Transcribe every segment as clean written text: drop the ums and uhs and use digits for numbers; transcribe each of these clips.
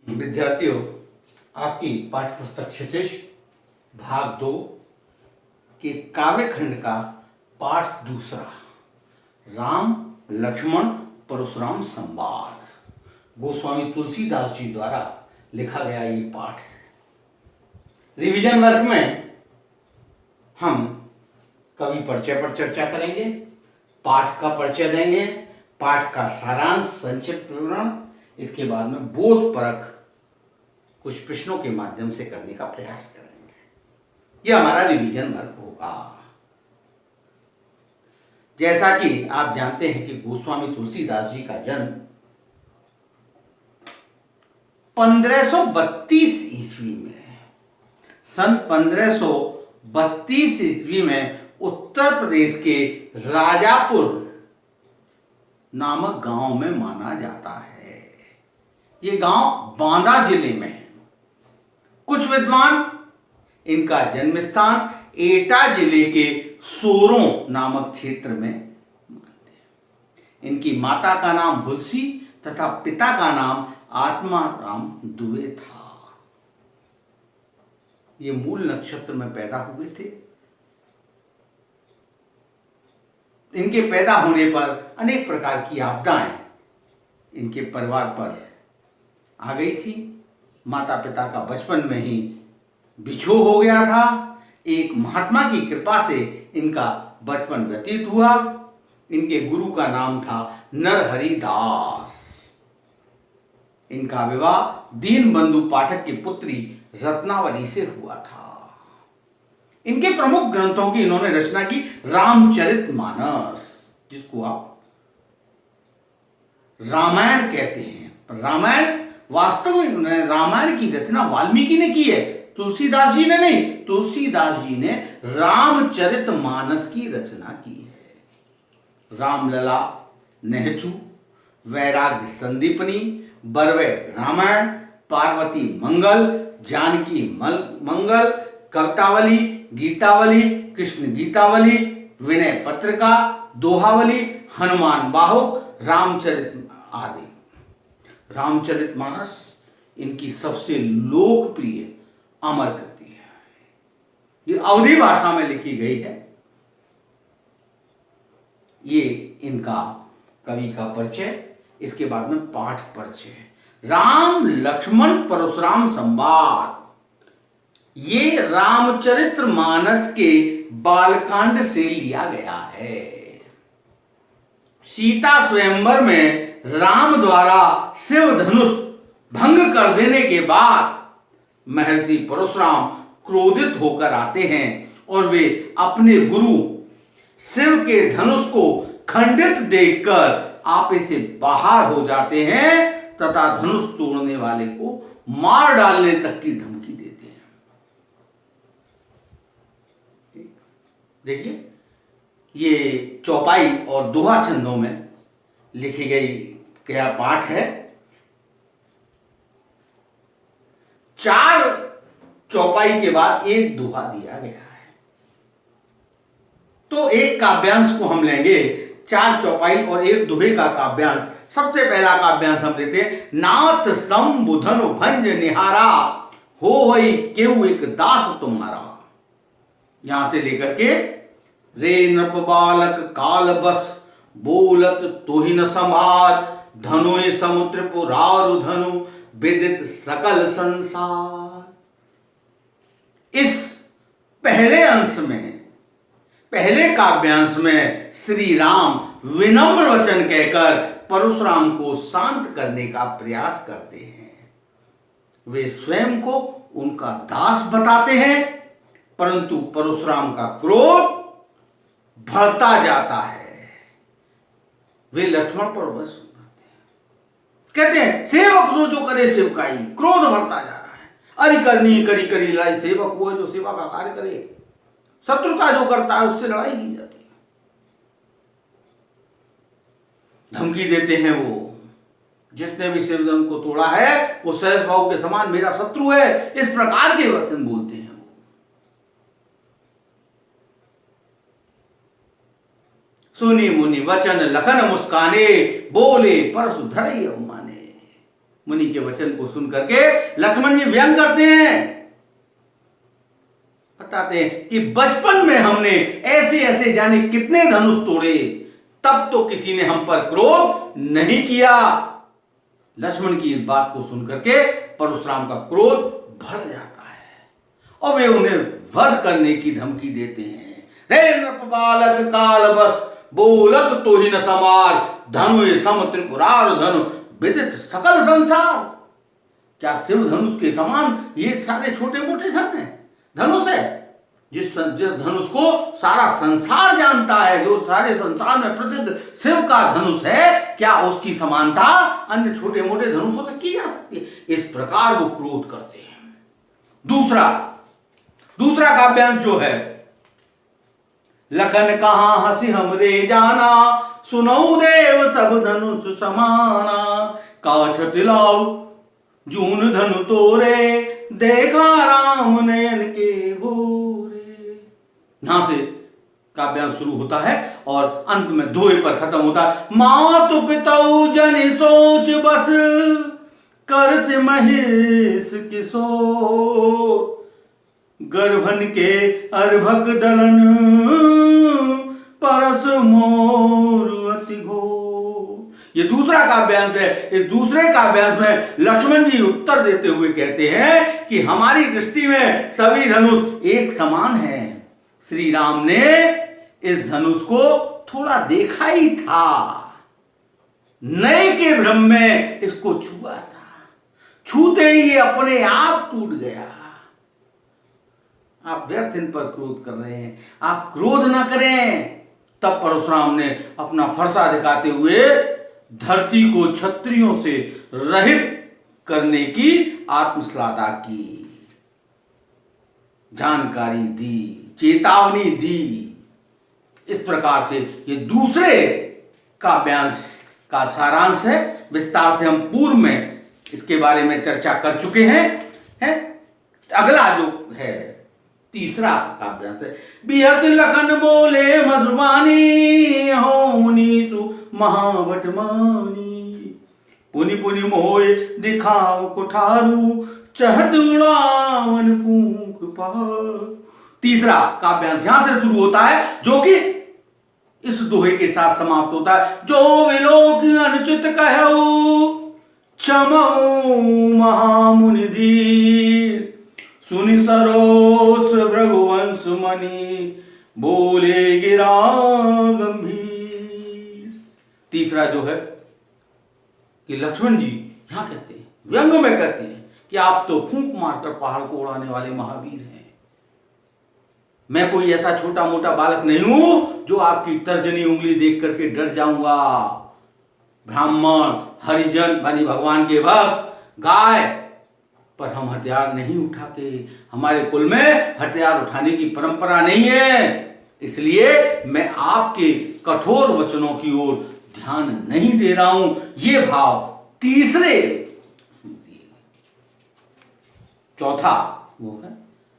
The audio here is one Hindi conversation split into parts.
विद्यार्थियों, आपकी पाठ्य पुस्तक क्षितिज भाग 2 के काव्यखंड का पाठ दूसरा, राम लक्ष्मण परशुराम संवाद, गोस्वामी तुलसीदास जी द्वारा लिखा गया ये पाठ है। रिवीजन वर्ग में हम कवि परिचय पर चर्चा करेंगे, पाठ का परिचय देंगे, पाठ का सारांश संक्षिप्त विवरण, इसके बाद में बोध परक कुछ प्रश्नों के माध्यम से करने का प्रयास करेंगे। यह हमारा रिवीजन वर्ग होगा। जैसा कि आप जानते हैं कि गोस्वामी तुलसीदास जी का जन्म 1532 ईस्वी में, सन 1532 ईस्वी में उत्तर प्रदेश के राजापुर नामक गांव में माना जाता है। ये गांव बांदा जिले में है। कुछ विद्वान इनका जन्म स्थान एटा जिले के सोरों नामक क्षेत्र में मानते हैं। इनकी माता का नाम हुलसी तथा पिता का नाम आत्माराम दुबे था। ये मूल नक्षत्र में पैदा हुए थे। इनके पैदा होने पर अनेक प्रकार की आपदाएं इनके परिवार पर आ गई थी। माता पिता का बचपन में ही बिछोह हो गया था। एक महात्मा की कृपा से इनका बचपन व्यतीत हुआ। इनके गुरु का नाम था नरहरि दास। इनका विवाह दीनबंधु पाठक की पुत्री रत्नावली से हुआ था। इनके प्रमुख ग्रंथों की इन्होंने रचना की रामचरितमानस, जिसको आप रामायण कहते हैं। रामायण वास्तव में रामायण की रचना वाल्मीकि ने की है, तुलसीदास जी ने नहीं। तुलसीदास जी ने रामचरितमानस की रचना की है। रामलला, नेहचू, वैराग्य संदीपनी, बरवे रामायण, पार्वती मंगल, जानकी मंगल, कवितावली, गीतावली, कृष्ण गीतावली, विनय पत्रिका, दोहावली, हनुमान बाहुक, रामचरित आदि। रामचरितमानस इनकी सबसे लोकप्रिय अमर कृति है। ये अवधी भाषा में लिखी गई है। ये इनका कवि का परिचय। इसके बाद में पाठ परिचय। राम लक्ष्मण परशुराम संवाद, ये रामचरितमानस के बालकांड से लिया गया है। सीता स्वयंवर में राम द्वारा शिव धनुष भंग कर देने के बाद महर्षि परशुराम क्रोधित होकर आते हैं और वे अपने गुरु शिव के धनुष को खंडित देखकर आपे से बाहर हो जाते हैं तथा धनुष तोड़ने वाले को मार डालने तक की धमकी देते हैं। देखिए, ये चौपाई और दोहा छंदों में लिखी गई क्या पाठ है। 4 चौपाई के बाद एक दोहा दिया गया है। तो एक काव्यांश को हम लेंगे, 4 चौपाई और एक दोहे का काव्यांश। सबसे पहला काव्यांश हम लेते हैं। नाथ संबुधन भंज निहारा, हो होई केहू एक दास तुम्हारा। यहां से लेकर के रे नृप बालक काल बस, बोलत तोहि न संभार, धनुय समुद्र पुरारु धनु, विदित सकल संसार। इस पहले अंश में, पहले काव्यांश में श्री राम विनम्र वचन कहकर परशुराम को शांत करने का प्रयास करते हैं। वे स्वयं को उनका दास बताते हैं, परंतु परशुराम का क्रोध बढ़ता जाता है। वे लक्ष्मण पर बस कहते हैं, सेवक जो करे सेवकाई, क्रोध बढ़ता जा रहा है। अरि करनी करी करी लड़ाई, सेवक वो है जो सेवा का कार्य करे। शत्रुता जो करता है उससे लड़ाई की जाती है। धमकी देते हैं वो, जिसने भी शिवधन को तोड़ा है वो सहस भाव के समान मेरा शत्रु है। इस प्रकार के वचन बोलते हैं। सुनी मुनि वचन लखन मुस्काने, बोले परशु धरई अवमाने। मुनि के वचन को सुन करके लक्ष्मण जी व्यंग करते हैं, बताते हैं कि बचपन में हमने ऐसे ऐसे जाने कितने धनुष तोड़े, तब तो किसी ने हम पर क्रोध नहीं किया। लक्ष्मण की इस बात को सुनकर के परशुराम का क्रोध बढ़ जाता है और वे उन्हें वध करने की धमकी देते हैं। रे नृप बालक काल बस बोलत तो ही न समार, धनु सम त्रिपुरार धनु विदित सकल संसार। क्या शिव धनुष के समान ये सारे छोटे मोटे धनुष है? जिस धनुष को सारा संसार जानता है, जो सारे संसार में प्रसिद्ध शिव का धनुष है, क्या उसकी समानता अन्य छोटे मोटे धनुषों से की जा सकती है? इस प्रकार वो क्रोध करते हैं। दूसरा काव्यांश जो है, लखन कहां हंसी हमरे जाना, सुनऊ देव सब धनुष समाना, काछत लाओ जून धनु तोरे, देखा राम नयन के भोरे। यहां से काव्यांश शुरू होता है और अंत में दोहे पर खत्म होता है। मातु पितौ जन सोच बस, कर से महेश किशोर, गर्भन के अर्भक दलन, परस मोर अति घोर। ये दूसरा काव्यांश है। इस दूसरे काव्यांश में लक्ष्मण जी उत्तर देते हुए कहते हैं कि हमारी दृष्टि में सभी धनुष एक समान हैं। श्री राम ने इस धनुष को थोड़ा देखा ही था, नए के भ्रम में इसको छुआ था, छूते ही ये अपने आप टूट गया। आप व्यर्थ इन पर क्रोध कर रहे हैं, आप क्रोध ना करें। तब परशुराम ने अपना फरसा दिखाते हुए धरती को क्षत्रियों से रहित करने की आत्मश्लाघा की, जानकारी दी, चेतावनी दी। इस प्रकार से ये दूसरे काव्यांश का सारांश है। विस्तार से हम पूर्व में इसके बारे में चर्चा कर चुके हैं। अगला जो है तीसरा काव्यांश है, बिहत लखन बोले मधुबानी, हो मुनि तु महावट मानी, पुनि पुनि मोय दिखाओ कुठारू, चहत उड़ावन फूंक पहाड़। तीसरा काव्यांश यहां से शुरू होता है, जो कि इस दोहे के साथ समाप्त होता है। जो विलोक अनुचित कहऊ, क्षमऊ महामुनि धीर, सुनि सरोस भृगुवंश मणि, बोले गिरा गंभीर। तीसरा जो है कि लक्ष्मण जी यहां कहते हैं, व्यंग में कहते हैं कि आप तो फूंक मारकर पहाड़ को उड़ाने वाले महावीर हैं। मैं कोई ऐसा छोटा मोटा बालक नहीं हूं जो आपकी तर्जनी उंगली देख करके डर जाऊंगा। ब्राह्मण, हरिजन यानी भगवान के भक्त, गाय पर हम हथियार नहीं उठाते। हमारे कुल में हथियार उठाने की परंपरा नहीं है, इसलिए मैं आपके कठोर वचनों की ओर ध्यान नहीं दे रहा हूं। ये भाव तीसरे। चौथा वो है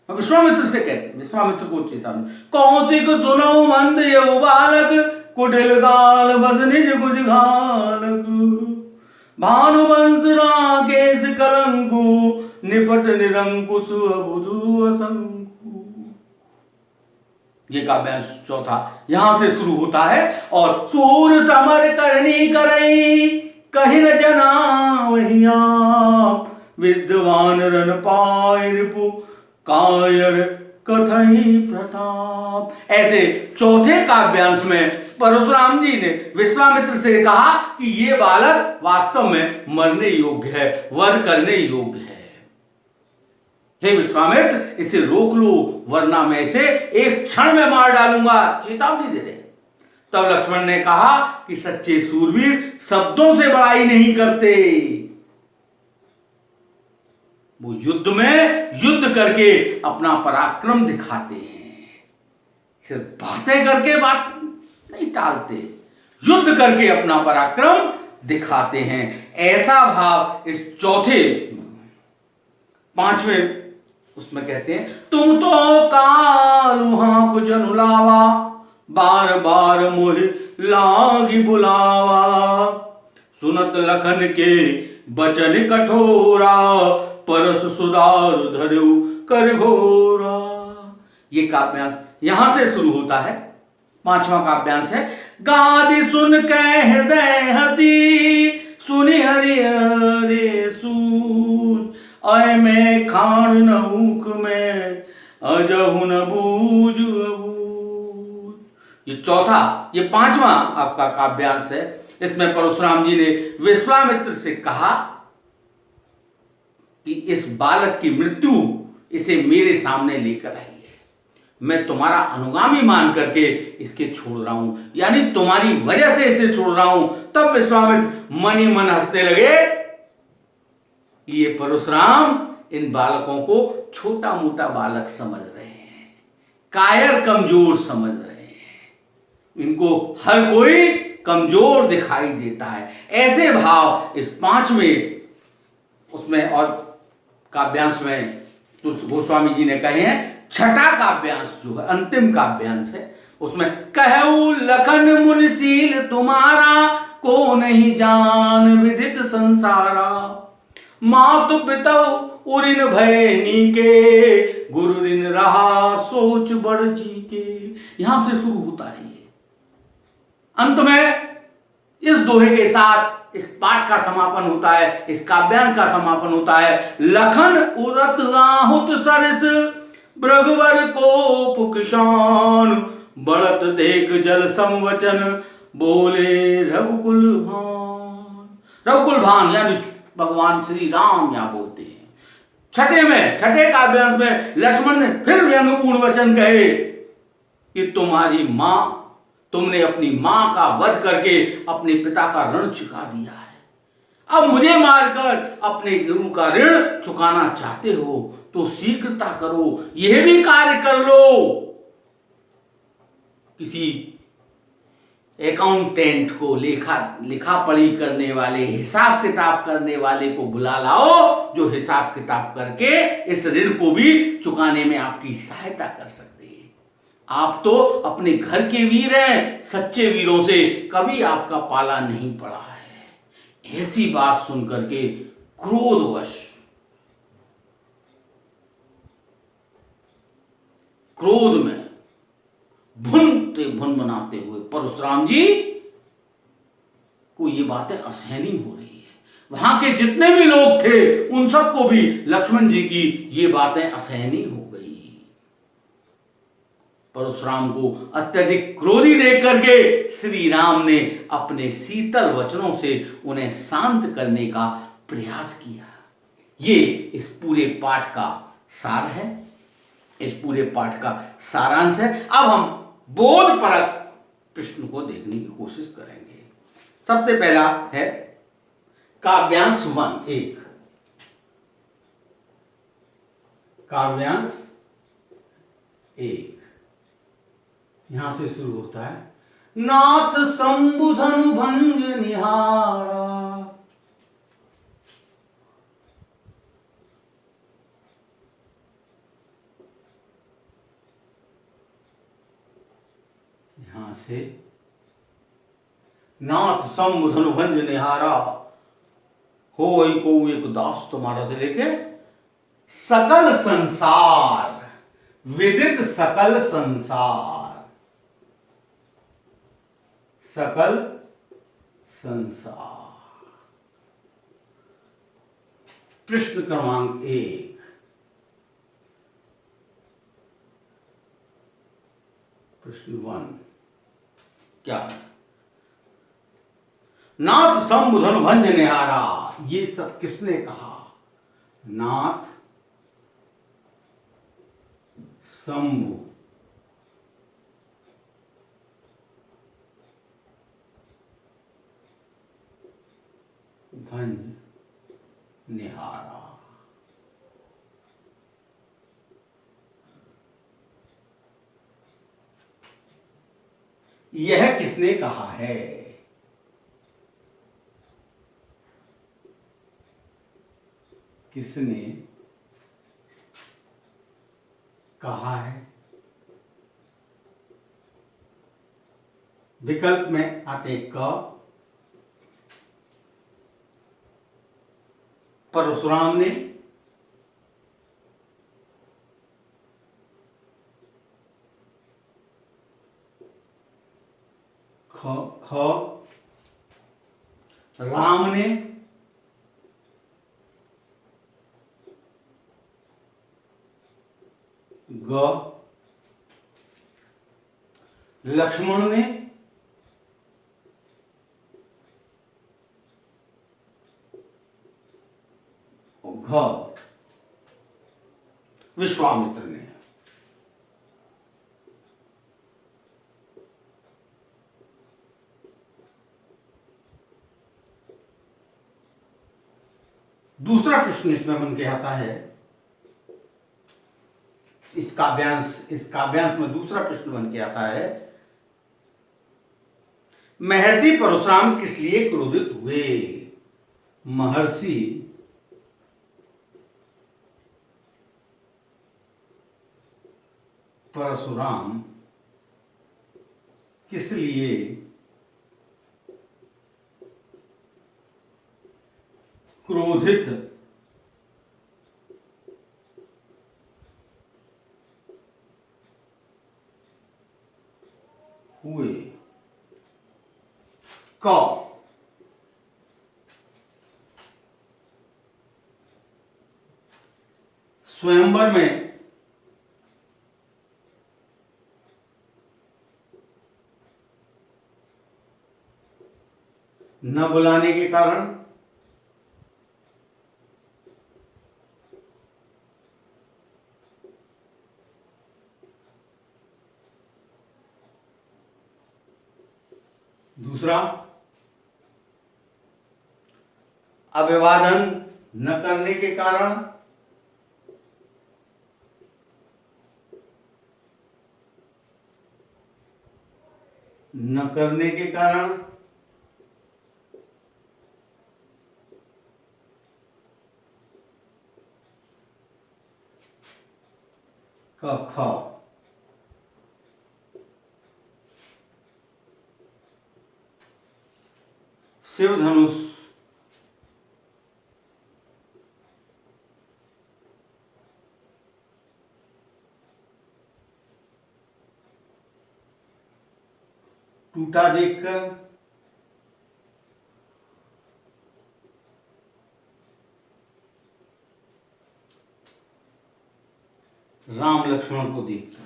विश्वामित्र से कहते हैं, विश्वामित्र को चेतावनी, कौशिक सुनो मंद यौ बालक, कुटिल गाल बस निज गुज घालक, भानुवंश राकेश कलंकु, निपट निरंकुश अबुधु असंकु। ये काव्यांश चौथा यहां से शुरू होता है और सूर समर करनी करई, कहीं न जना वही आप, विद्वान रन पाय रिपु, कायर कथई प्रताप। ऐसे चौथे काव्यांश में परशुराम जी ने विश्वामित्र से कहा कि ये बालक वास्तव में मरने योग्य है, वध करने योग्य है। हे विश्वामित्र, इसे रोक लो, वरना मैं इसे एक क्षण में मार डालूंगा, चेतावनी दे रहे। तब लक्ष्मण ने कहा कि सच्चे सूरवीर शब्दों से बड़ाई नहीं करते, वो युद्ध में युद्ध करके अपना पराक्रम दिखाते हैं। सिर्फ बातें करके बात नहीं टालते, युद्ध करके अपना पराक्रम दिखाते हैं। ऐसा भाव इस चौथे पांचवें उसमें कहते हैं, तुम तो कालुहा को जनुलावा, बार बार मोहि लागी बुलावा, सुनत लखन के बचन कठोरा, परस सुधार धरऊ कर घोरा। ये काव्यांश यहां से शुरू होता है। पांचवा काव्यांश है, गादि सुन के हृदय हसी, सुनि हरि हरे सूझ, अय में खान न ऊख में, अजहु न बूझ अबूझ। ये चौथा, ये पांचवा आपका काव्यांश है। इसमें परशुराम जी ने विश्वामित्र से कहा कि इस बालक की मृत्यु इसे मेरे सामने लेकर आई है, मैं तुम्हारा अनुगामी मान करके इसके छोड़ रहा हूं, यानी तुम्हारी वजह से इसे छोड़ रहा हूं। तब विश्वामित्र मन ही मन हंसने लगे कि ये परशुराम इन बालकों को छोटा मोटा बालक समझ रहे हैं, कायर कमजोर समझ रहे हैं, इनको हर कोई कमजोर दिखाई देता है। ऐसे भाव इस पांचवें उसमें और काव्यांश में तो गोस्वामी जी ने कहे हैं। छठा काव्यांश जो है, अंतिम काव्यांश है, उसमें कहू लखन मुनिशील तुम्हारा, को नहीं जान विदित संसारा, मातु पितौ उरिन भय नीके, गुरु ऋण रहा सोच बड़ जी के। यहां से शुरू होता है ये। अंत में इस दोहे के साथ इस पाठ का समापन होता है, इस काव्यांश का समापन होता है। लखन उरत आहुत सरस, भृगुवर को किसान, बढ़त देख जल संवचन, बोले रघुकुल भान। रघुकुल भान यानी भगवान श्री राम यहां बोलते हैं। छठे काव्यांश में लक्ष्मण ने फिर व्यंग्यपूर्ण वचन कहे कि तुम्हारी मां, तुमने अपनी मां का वध करके अपने पिता का ऋण चुका दिया है, अब मुझे मारकर अपने गुरु का ऋण चुकाना चाहते हो तो शीघ्रता करो, यह भी कार्य कर लो। किसी अकाउंटेंट को, लिखा पढ़ी करने वाले, हिसाब किताब करने वाले को बुला लाओ, जो हिसाब किताब करके इस ऋण को भी चुकाने में आपकी सहायता कर सकते हैं। आप तो अपने घर के वीर हैं, सच्चे वीरों से कभी आपका पाला नहीं पड़ा है। ऐसी बात सुनकर के क्रोध में भुन बनाते हुए परशुराम जी को ये बातें असहनीय हो रही है। वहां के जितने भी लोग थे उन सबको भी लक्ष्मण जी की ये बातें असहनीय हो गई। परशुराम को अत्यधिक क्रोधी देख करके श्री राम ने अपने शीतल वचनों से उन्हें शांत करने का प्रयास किया। ये इस पूरे पाठ का सार है, इस पूरे पाठ का सारांश है। अब हम बोधपरक प्रश्न को देखने की कोशिश करेंगे। सबसे पहला है काव्यांश 1। काव्यांश 1 यहां से शुरू होता है। नाथ संबुधनु भंज निहारा, यहां से नाथ संबुधनु भंज निहारा, हो को एक दास तुम्हारा से लेके सकल संसार, विदित सकल संसार, सकल संसार। प्रश्न क्रमांक 1, प्रश्न 1 क्या है? नाथ संबुधन भंज निहारा, ये सब किसने कहा? नाथ शंभु भंज निहारा। यह किसने कहा है? किसने कहा है? विकल्प में आते क, परशुराम ने, ख राम ने, ग लक्ष्मण ने, घ विश्वामित्र ने। दूसरा प्रश्न इसमें बन के आता है, इस काव्यांश में दूसरा प्रश्न बन के आता है, महर्षि परशुराम किस लिए क्रोधित हुए? महर्षि परशुराम किस लिए क्रोधित हुए? क स्वयंवर में न बुलाने के कारण, दूसरा अभिवादन न करने के कारण, न करने के कारण, ख शिव धनुष टूटा देखकर, राम लक्ष्मण को देखकर।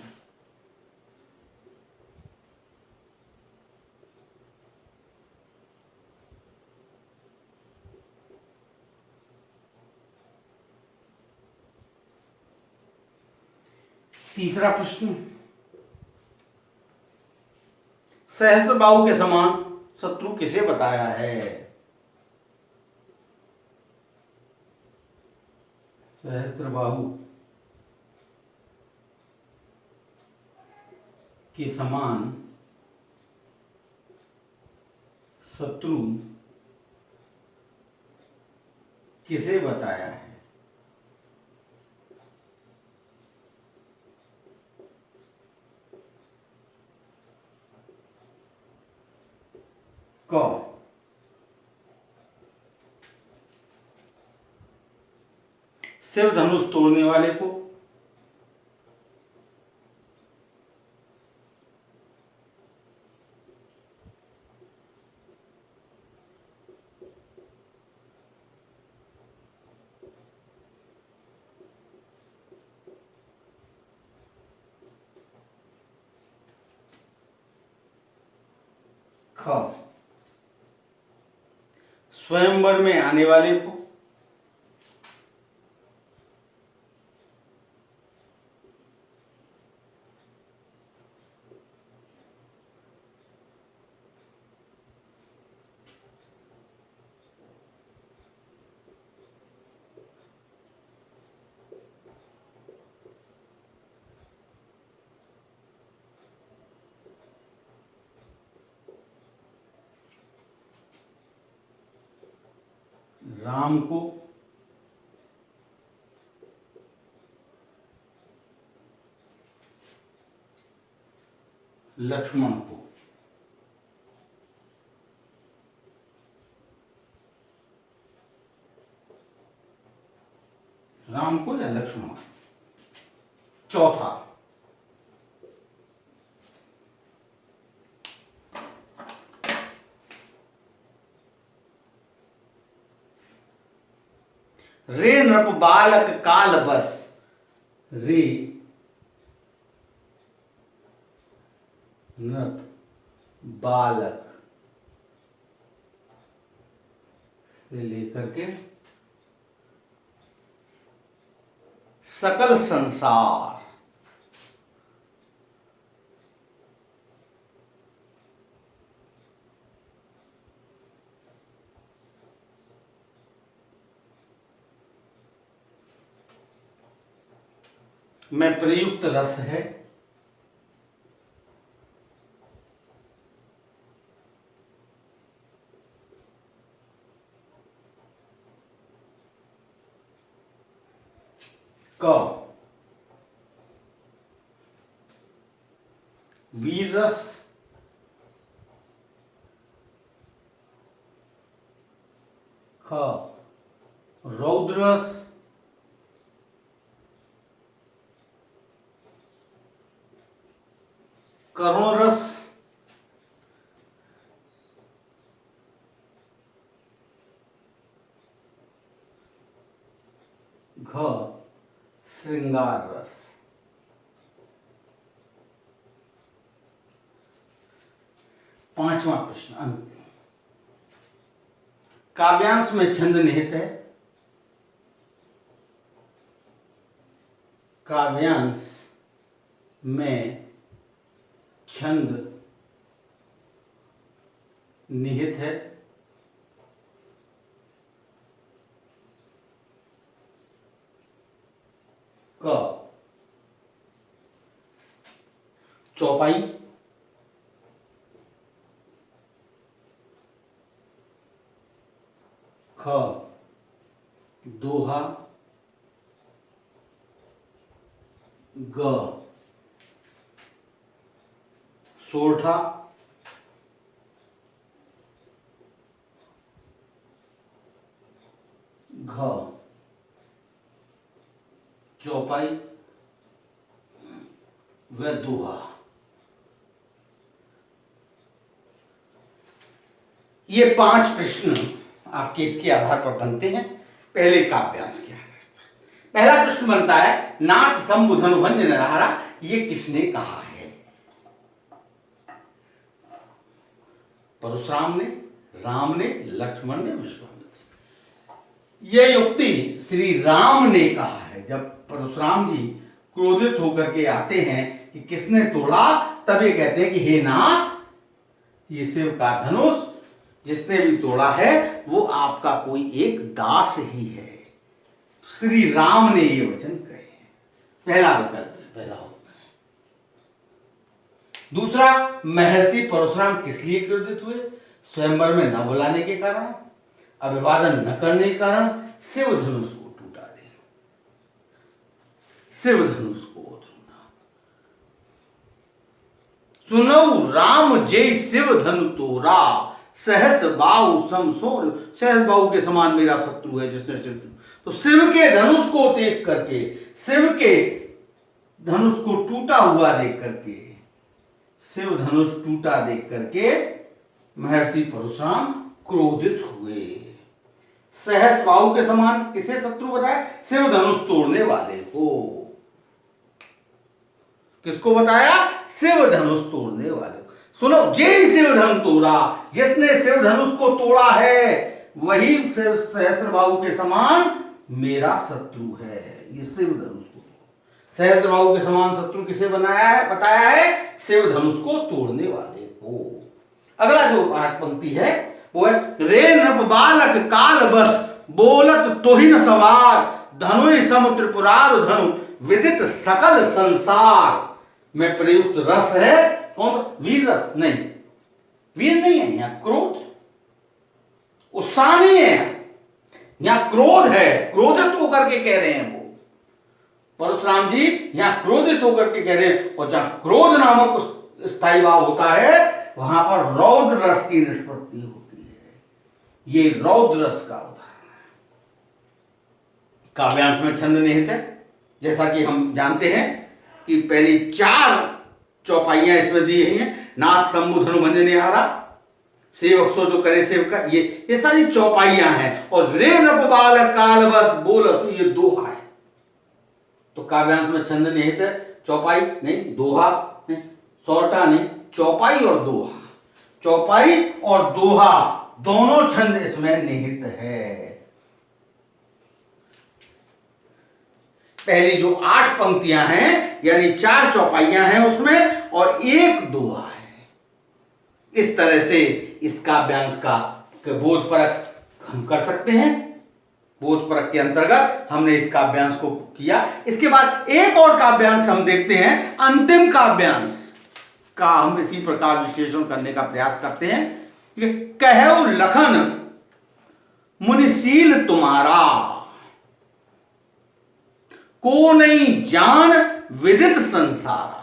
तीसरा प्रश्न, सहस्त्रबाहु के समान शत्रु किसे बताया है? सहस्त्रबाहु के समान शत्रु किसे बताया है? क शिव धनुष तोड़ने वाले को, ख स्वयंवर में आने वाले को, राम को, लक्ष्मण को। राम को या लक्ष्मण को। चौथा, रे नृप बालक काल बस, रे नृप बालक से लेकर के सकल संसार, में प्रयुक्त रस है, क वीर रस, ख रौद्र रस, करुण रस, घ श्रृंगार रस। पांचवा प्रश्न अंतिम। काव्यांश में छंद निहित है। काव्यांश में छंद निहित है। क चौपाई, ख दोहा, ग सोरठा, घ चौपाई व दोहा। ये 5 प्रश्न आपके इसके आधार पर बनते हैं, पहले काव्यांश के आधार पर। पहला प्रश्न बनता है, नाथ शंभु धनु भंज नरहारा, ये किसने कहा है? परशुराम ने, राम ने, लक्ष्मण ने, विश्वामित्र। यह युक्ति श्री राम ने कहा है। जब परशुराम जी क्रोधित होकर के आते हैं कि किसने तोड़ा, तब ये कहते हैं कि हे नाथ, ये शिव का धनुष जिसने भी तोड़ा है वो आपका कोई एक दास ही है। श्री राम ने ये वचन कहे हैं। पहला विकल्प है, पहला उत्तर है। दूसरा, महर्षि परशुराम किस लिए क्रोधित हुए? स्वयंवर में न बुलाने के कारण, अभिवादन न करने के कारण, शिव धनुष को टूटा दे, शिव धनुष को टूटा। सुनो राम जय शिव धनु तोरा, सहस बाहु समसोर, सहस बाहु के समान मेरा शत्रु है जिसने शिव, तो शिव के धनुष को देख करके, शिव के धनुष को टूटा हुआ देख करके, शिव धनुष टूटा देख करके महर्षि परशुराम क्रोधित हुए। सहस बाहु के समान किसे शत्रु बताया? शिव धनुष तोड़ने वाले को। किसको बताया? शिव धनुष तोड़ने वाले को। सुनो, जय शिव धनु तोड़ा, जिसने शिव धनुष को तोड़ा है वही सहस्त्रबाहु के समान मेरा शत्रु है। ये शिव धनुष को, सहस्त्रबाहु के समान शत्रु किसे बनाया है, बताया है? शिव धनुष को तोड़ने वाले को। अगला जो पंक्ति है वो है, रे नृप बालक काल बस, बोलत तोहि न समार, धनु सम त्रिपुरार धनु, विदित सकल संसार। में प्रयुक्त रस है कौन सा? वीर रस नहीं, वीर नहीं है यहां, क्रोध, उत्साह नहीं है यहां, क्रोध है। क्रोधित होकर के कह रहे हैं वो परशुराम जी, यहां क्रोधित होकर के कह रहे हैं। और जहां क्रोध नामक स्थायी भाव होता है वहां पर रौद्र रस की निष्पत्ति होती है। ये रौद्र रस का उदाहरण है। काव्यांश में छंद निहित है, जैसा कि हम जानते हैं कि पहली 4 चौपाइयां इसमें दी गई हैं। नाथ शंभु धनु भंज निहारा, सेवक सो जो करे सेवका, ये सारी चौपाइयां हैं। और रे नप बालक काल बस बोल, तो ये दोहा है। तो काव्यांश में छंद निहित है, चौपाई नहीं, दोहा नहीं, सौरठा नहीं, चौपाई और दोहा। चौपाई और दोहा दोनों छंद इसमें निहित है। पहली जो 8 पंक्तियां हैं, यानी 4 चौपाइयां हैं उसमें, और 1 दोहा है। इस तरह से इस काव्यांश का बोधपरक हम कर सकते हैं। बोधपरक के अंतर्गत हमने इस काव्यांश को किया। इसके बाद एक और काव्यांश हम देखते हैं, अंतिम काव्यांश का हम इसी प्रकार विश्लेषण करने का प्रयास करते हैं। कहऊ लखन मुनिशील तुम्हारा, को नहीं जान विदित संसारा।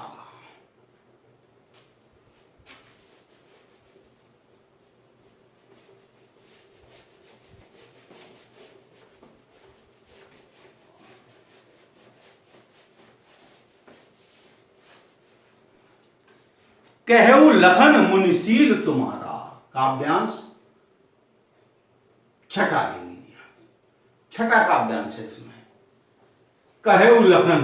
कहऊ लखन मुनिशील तुम्हारा, काव्यांश छठा ले लीजिए, छठा काव्यांश है इसमें। कहऊ लखन,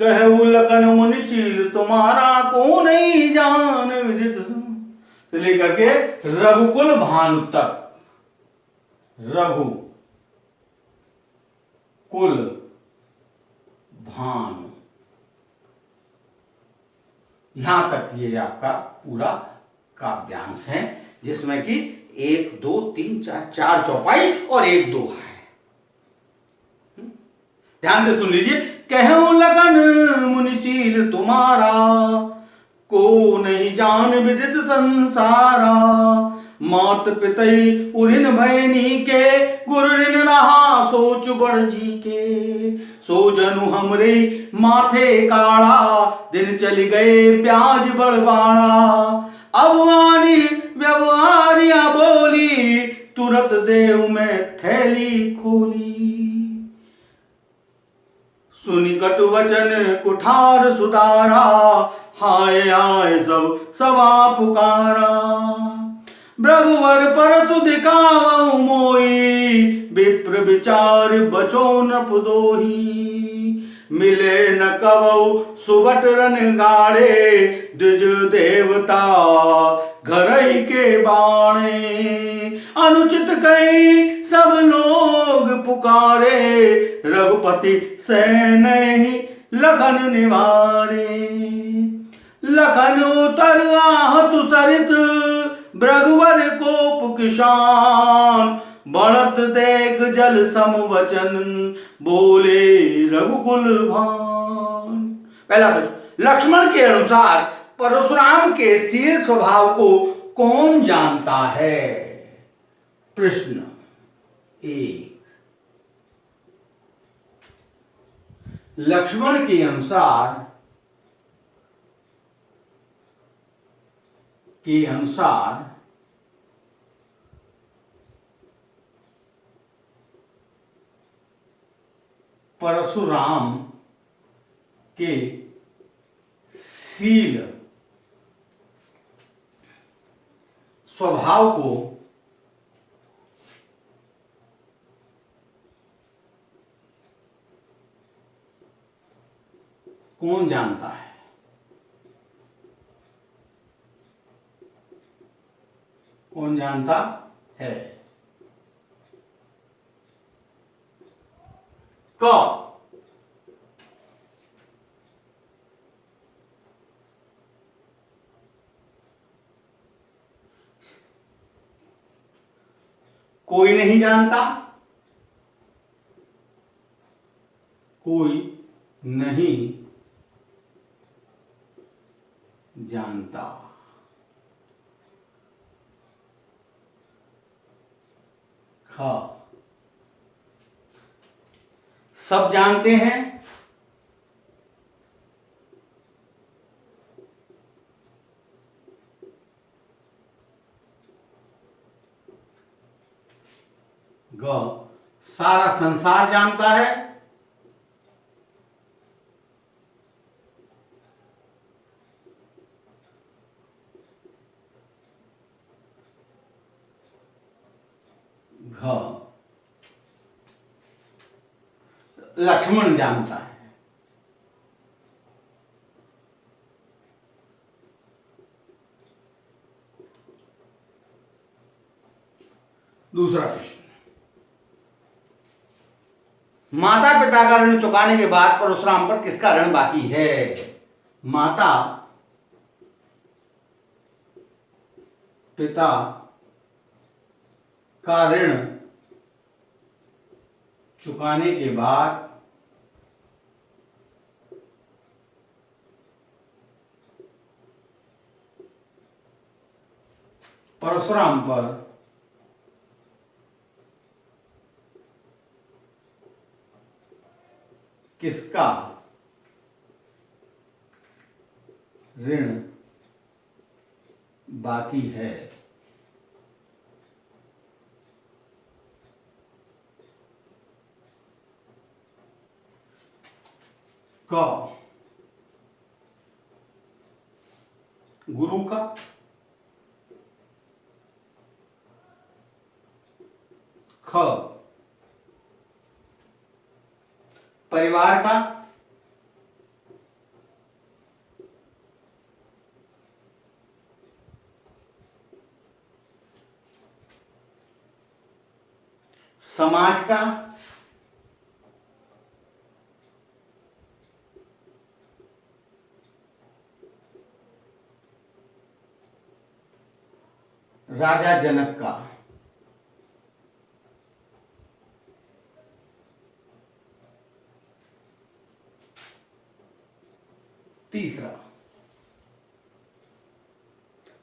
कहऊ लखन मुनिशील तुम्हारा, को नहीं जान विदित से लेकर के रघुकुल भानु तक, रघु कुल भानु, यहां तक ये आपका पूरा काव्यांश है, जिसमें कि 1 2 3 4 चौपाई और 1 दोहा है। ध्यान से सुन लीजिए। कहूं लगन मुनिशील तुम्हारा, को नहीं जान विदित संसारा। मात पितई उरिन भैनी के, गुरु ऋण रहा सोच बड़ जी के। सो जनु हमरे माथे काढ़ा, दिन चली गए ब्याज बड़बाड़ा। अब आनी व्यवहारिया बोली, तुरत देव में थैली खोली। सुनी कटु वचन कुठार सुधारा, हाय हाय सब सवा पुकारा। भृगुवर परसु दिखावऊ मोई, विप्र विचार बचो न पुदोही। मिले न कवऊ सुबट रन गाड़े, द्विज देवता घरई के बाणे। अनुचित कई सब लोग पुकारे, रघुपति सैन ही लखन निवारे। लखन उतर आहतु सरित, भृगुवर कोप किसान। बढ़त देख जल सम वचन, बोले रघुकुल भान। पहला प्रश्न, लक्ष्मण के अनुसार परशुराम के शील स्वभाव को कौन जानता है? प्रश्न 1, लक्ष्मण के अनुसार परशुराम के शील स्वभाव को कौन जानता है? कौन जानता है? क, कोई नहीं जानता, कोई नहीं जानता। ख, सब जानते हैं, ग सारा संसार जानता है। घ लक्ष्मण जानता है। दूसरा प्रश्न, माता पिता का ऋण चुकाने के बाद परशुराम पर किसका ऋण बाकी है? माता पिता का ऋण चुकाने के बाद परशुराम पर किसका ऋण बाकी है? क गुरु का, ख परिवार का, समाज का, राजा जनक का। तीसरा,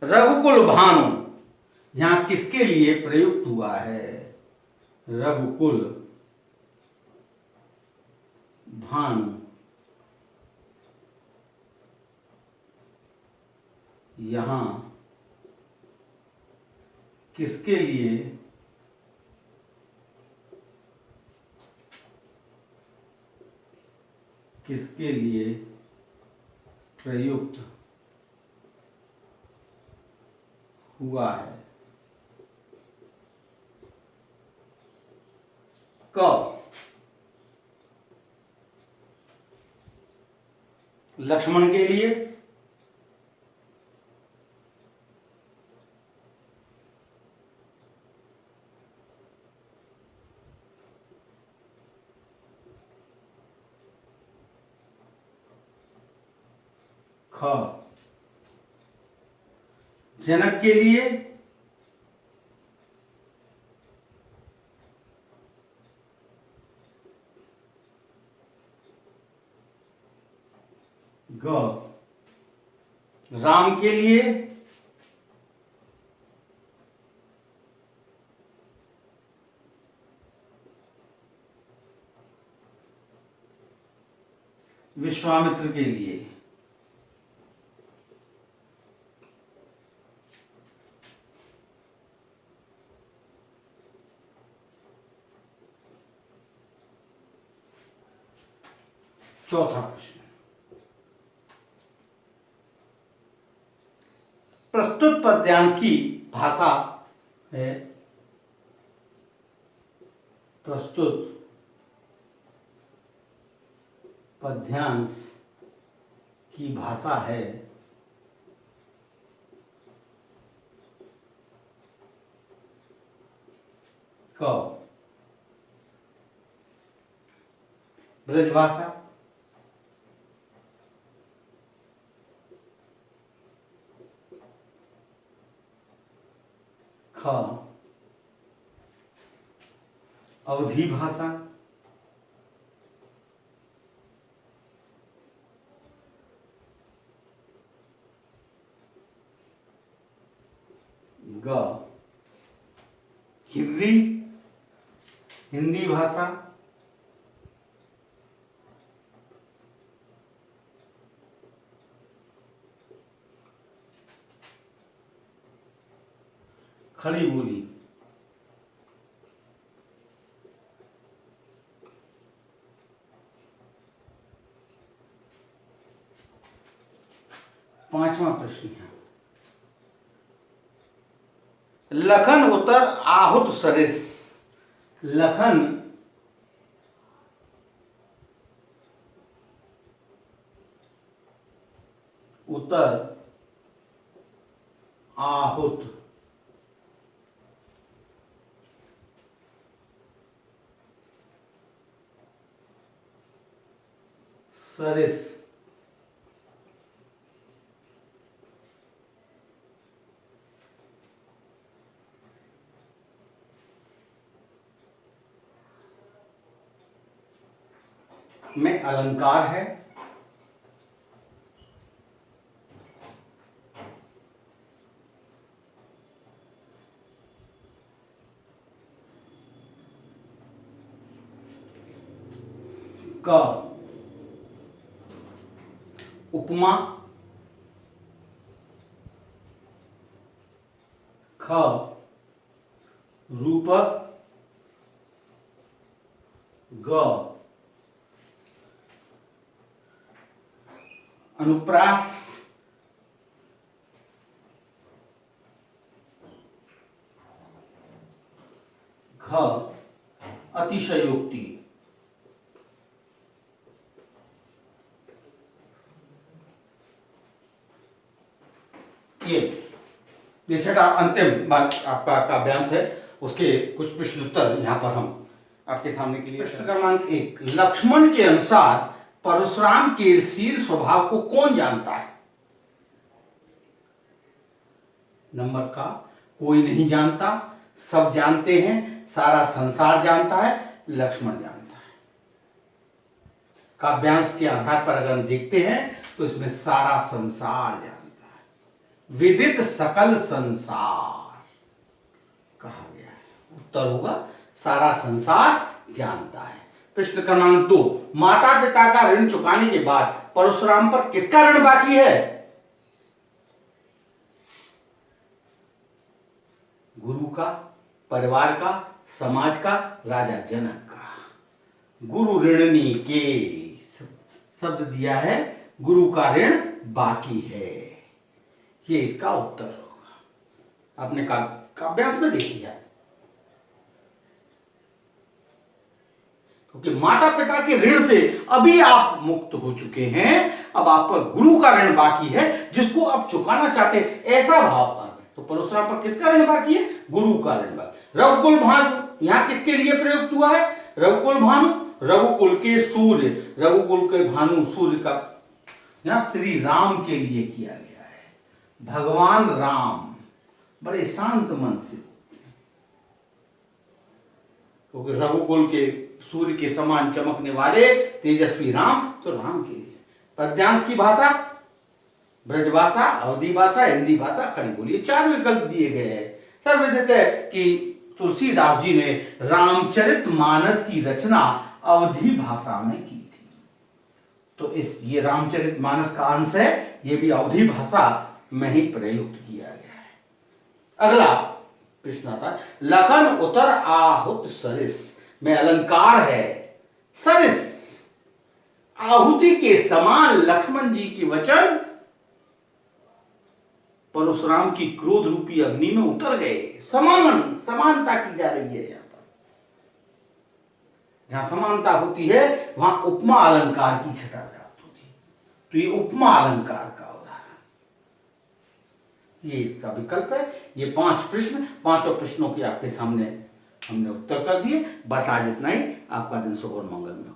रघुकुल भानु यहां किसके लिए प्रयुक्त हुआ है? रघुकुल भानु यहां किसके लिए प्रयुक्त हुआ है? क लक्ष्मण के लिए, ख जनक के लिए, ग राम के लिए, विश्वामित्र के लिए। चौथा प्रश्न, प्रस्तुत पद्यांश की भाषा है। प्रस्तुत पद्यांश की भाषा है क ब्रजभाषा, ख अवधी भाषा, ग हिंदी भाषा, खड़ी बोली। 5वां प्रश्न है, लखन उतर आहुत सरिस। लखन उतर आहुत सरिस। में अलंकार है। क उपमा। ख रूपक। ग अनुप्रास। घ अतिशयोक्ति। ये छठा अंतिम बात आपका काव्यांश है, उसके कुछ प्रश्न उत्तर यहां पर हम आपके सामने के लिए। प्रश्न क्रमांक 1, लक्ष्मण के अनुसार परशुराम के शील स्वभाव को कौन जानता है? नंबर का कोई नहीं जानता, सब जानते हैं, सारा संसार जानता है, लक्ष्मण जानता है। काव्यांश के आधार पर अगर हम देखते हैं तो इसमें सारा संसार जानता है, विदित सकल संसार कहा गया है। उत्तर होगा सारा संसार जानता है। प्रश्न क्रमांक 2, माता पिता का ऋण चुकाने के बाद परशुराम पर किसका ऋण बाकी है? गुरु का, परिवार का, समाज का, राजा जनक का। गुरु ऋणी के शब्द दिया है, गुरु का ऋण बाकी है, ये इसका उत्तर होगा। आपने काव्यांश में देख लिया, क्योंकि माता पिता के ऋण से अभी आप मुक्त हो चुके हैं, अब आप पर गुरु का ऋण बाकी है जिसको आप चुकाना चाहते हैं, ऐसा भाव आ गया। तो परशुराम पर किसका ऋण बाकी है? गुरु का ऋण बाकी। रघुकुल भानु यहां किसके लिए प्रयुक्त हुआ है? रघुकुल भानु, रघुकुल के सूर्य, रघुकुल के भानु सूर्य का यहां श्री राम के लिए किया गया है। भगवान राम बड़े शांत मन से, क्योंकि रघुकुल के सूर्य के समान चमकने वाले तेजस्वी राम, तो राम के लिए। पद्यांश की भाषा ब्रजभाषा, अवधी भाषा, हिंदी भाषा, खड़ी बोली, 4 विकल्प दिए गए हैं। सर्वविदित है कि तुलसीदास जी ने रामचरितमानस की रचना अवधी भाषा में की थी, तो ये रामचरितमानस का अंश है, ये भी अवधी भाषा में ही प्रयुक्त किया गया है। अगला प्रश्न आता है, लखन उतर आहुत सरिस में अलंकार है। सरिस आहुति के समान लक्ष्मण जी के वचन परशुराम की क्रोध रूपी अग्नि में उतर गए। समानता की जा रही है। यहां पर जहां समानता होती है वहां उपमा अलंकार की छटा प्राप्त होती है, तो ये उपमा अलंकार का उदाहरण, ये इसका विकल्प है। ये 5 प्रश्न, 5 प्रश्नों के आपके सामने हमने उत्तर कर दिए। बस आज इतना ही। आपका दिन शुभ और मंगलमय हो।